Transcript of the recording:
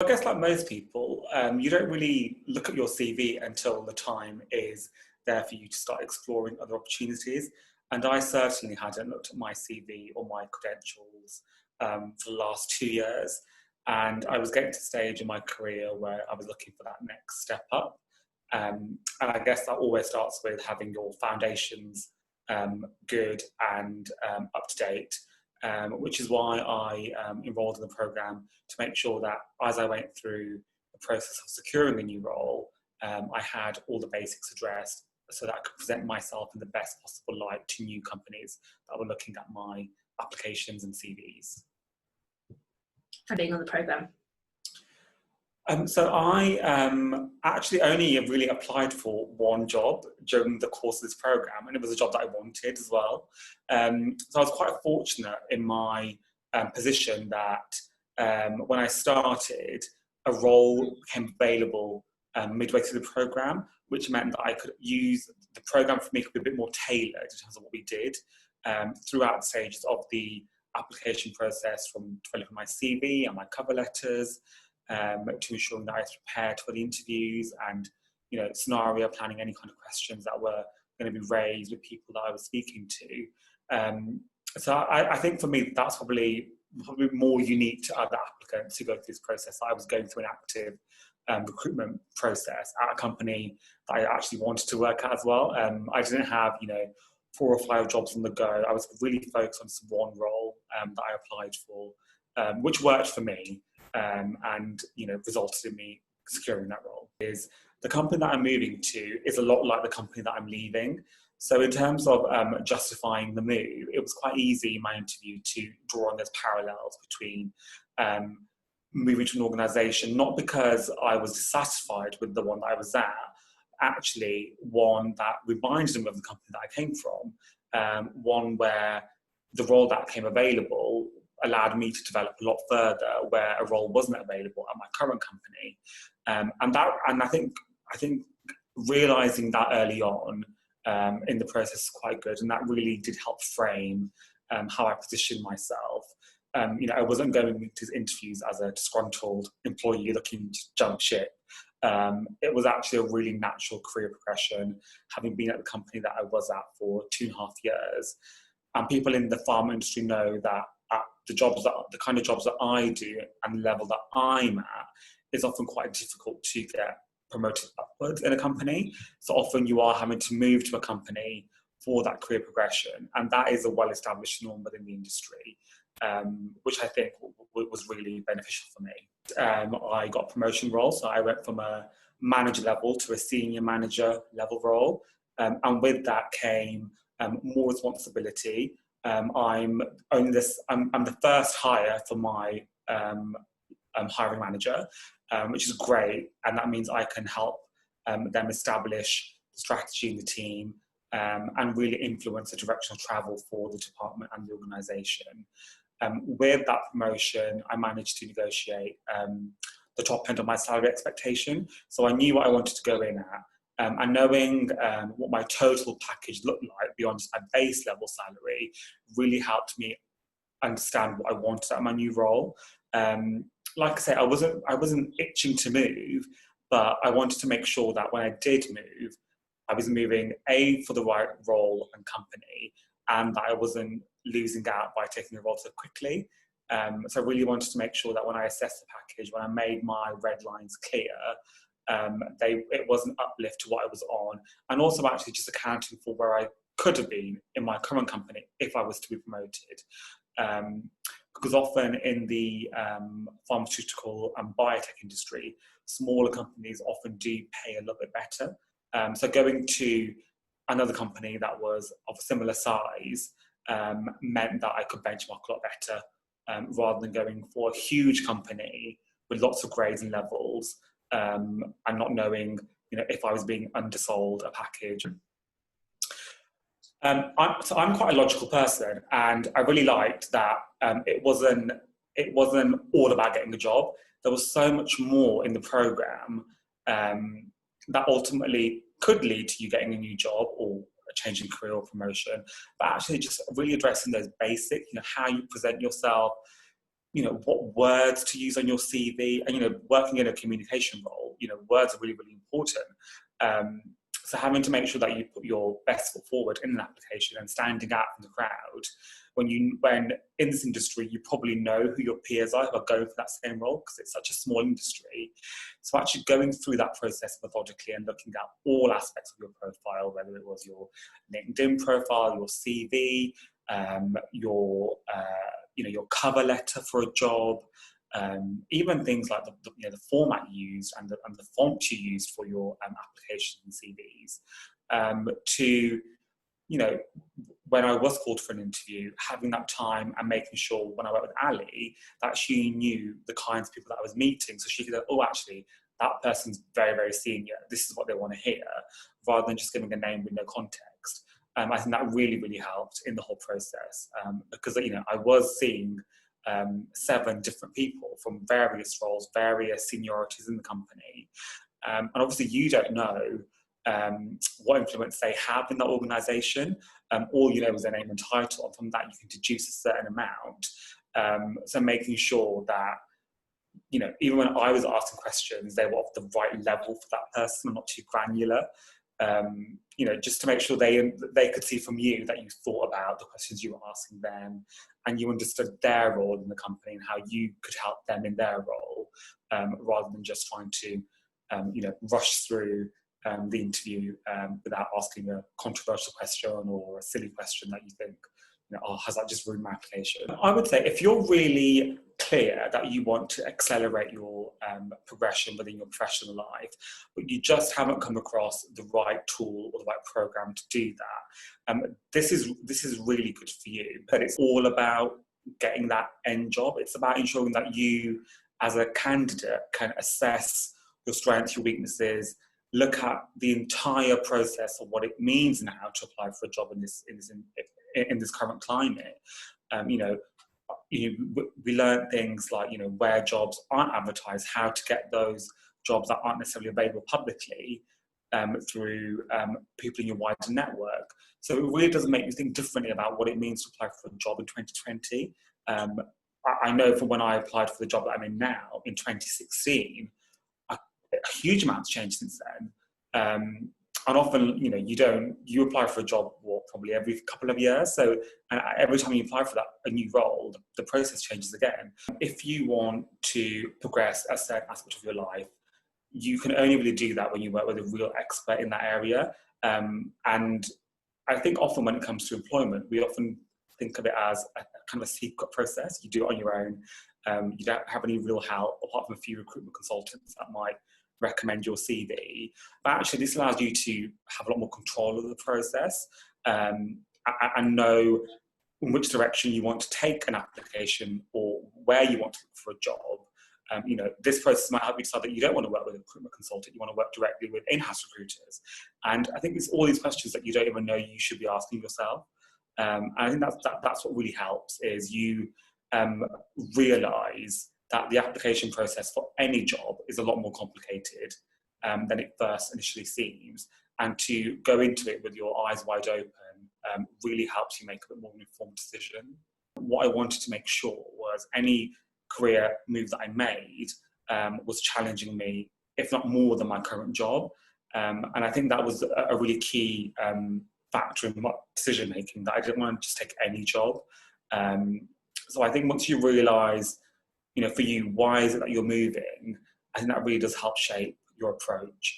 I guess like most people, you don't really look at your CV until the time is there for you to start exploring other opportunities. And I certainly hadn't looked at my CV or my credentials for the last 2 years. And I was getting to a stage in my career where I was looking for that next step up. And I guess that always starts with having your foundations good and up to date, which is why I enrolled in the program to make sure that as I went through the process of securing a new role, I had all the basics addressed so that I could present myself in the best possible light to new companies that were looking at my applications and CVs. For being on the program? So I actually only really applied for one job during the course of this program, and it was a job that I wanted as well. So I was quite fortunate in my position that when I started, a role became available midway through the program, which meant that I could use the program for me could be a bit more tailored in terms of what we did throughout the stages of the application process, from developing my CV and my cover letters, to ensuring that I was prepared for the interviews and, scenario planning any kind of questions that were going to be raised with people that I was speaking to. So I think for me, that's probably more unique to other applicants who go through this process. I was going through an active recruitment process at a company that I actually wanted to work at as well. I didn't have, 4 or 5 jobs on the go. I was really focused on this one role that I applied for, which worked for me. And resulted in me securing that role. Is the company that I'm moving to is a lot like the company that I'm leaving. So in terms of justifying the move, it was quite easy in my interview to draw on those parallels between moving to an organisation, not because I was dissatisfied with the one that I was at, actually one that reminded me of the company that I came from, one where the role that came available allowed me to develop a lot further where a role wasn't available at my current company. And I think realising that early on in the process is quite good, and that really did help frame how I positioned myself. I wasn't going to interviews as a disgruntled employee looking to jump ship. It was actually a really natural career progression, having been at the company that I was at for 2.5 years. And people in the pharma industry know that the kind of jobs that I do and the level that I'm at is often quite difficult to get promoted upwards in a company. So often you are having to move to a company for that career progression, and that is a well-established norm within the industry, which I think was really beneficial for me. I got a promotion role, so I went from a manager level to a senior manager level role, and with that came more responsibility. I'm the first hire for my hiring manager, which is great, and that means I can help them establish the strategy in the team and really influence the direction of travel for the department and the organisation. With that promotion, I managed to negotiate the top end of my salary expectation, so I knew what I wanted to go in at. And knowing what my total package looked like beyond just my base level salary really helped me understand what I wanted at my new role. Like I say, I wasn't itching to move, but I wanted to make sure that when I did move, I was moving for the right role and company, and that I wasn't losing out by taking the role so quickly. So I really wanted to make sure that when I assessed the package, when I made my red lines clear, it was an uplift to what I was on, and also actually just accounting for where I could have been in my current company if I was to be promoted. Because often in the pharmaceutical and biotech industry, smaller companies often do pay a little bit better. So going to another company that was of a similar size meant that I could benchmark a lot better, rather than going for a huge company with lots of grades and levels, and not knowing, if I was being undersold a package. I'm quite a logical person, and I really liked that it wasn't all about getting a job. There was so much more in the program that ultimately could lead to you getting a new job or a change in career or promotion, but actually just really addressing those basic, how you present yourself, what words to use on your CV, and working in a communication role, words are really, really important. So having to make sure that you put your best foot forward in an application and standing out from the crowd. When in this industry, you probably know who your peers are who are going for that same role, because it's such a small industry. So actually going through that process methodically and looking at all aspects of your profile, whether it was your LinkedIn profile, your CV, your cover letter for a job, even things like the format you used and the font you used for your applications and CVs, to when I was called for an interview, having that time and making sure when I worked with Ali that she knew the kinds of people that I was meeting, so she could go, oh, actually, that person's very, very senior. This is what they want to hear, rather than just giving a name with no context. I think that really, really helped in the whole process, because I was seeing 7 different people from various roles, various seniorities in the company, and obviously you don't know what influence they have in that organisation. All you know is their name and title, and from that you can deduce a certain amount. So making sure that even when I was asking questions, they were of the right level for that person, not too granular. Just to make sure they could see from you that you thought about the questions you were asking them, and you understood their role in the company and how you could help them in their role, rather than just trying to rush through the interview without asking a controversial question or a silly question that you think, has that just ruined my application? I would say if you're really clear that you want to accelerate your progression within your professional life, but you just haven't come across the right tool or the right program to do that, this is really good for you. But it's all about getting that end job. It's about ensuring that you, as a candidate, can assess your strengths, your weaknesses, look at the entire process of what it means now to apply for a job in this current climate. We learn things like where jobs aren't advertised, how to get those jobs that aren't necessarily available publicly through people in your wider network. So it really does make you think differently about what it means to apply for a job in 2020. I know from when I applied for the job that I'm in now in 2016, a huge amount's changed since then. And often, you apply for a job probably every couple of years. So, and every time you apply for a new role, the process changes again. If you want to progress a certain aspect of your life, you can only really do that when you work with a real expert in that area. And I think often when it comes to employment, we often think of it as a kind of a secret process. You do it on your own. You don't have any real help apart from a few recruitment consultants that might recommend your CV. But actually this allows you to have a lot more control of the process, and know in which direction you want to take an application or where you want to look for a job. This process might help you decide that you don't want to work with a recruitment consultant, you want to work directly with in-house recruiters. And I think it's all these questions that you don't even know you should be asking yourself. And I think that's what really helps, is you realise that the application process for any job is a lot more complicated than it first initially seems. And to go into it with your eyes wide open really helps you make a bit more of an informed decision. What I wanted to make sure was any career move that I made was challenging me, if not more than my current job. And I think that was a really key factor in my decision making, that I didn't want to just take any job. So I think once you realise, for you, why is it that you're moving? I think that really does help shape your approach.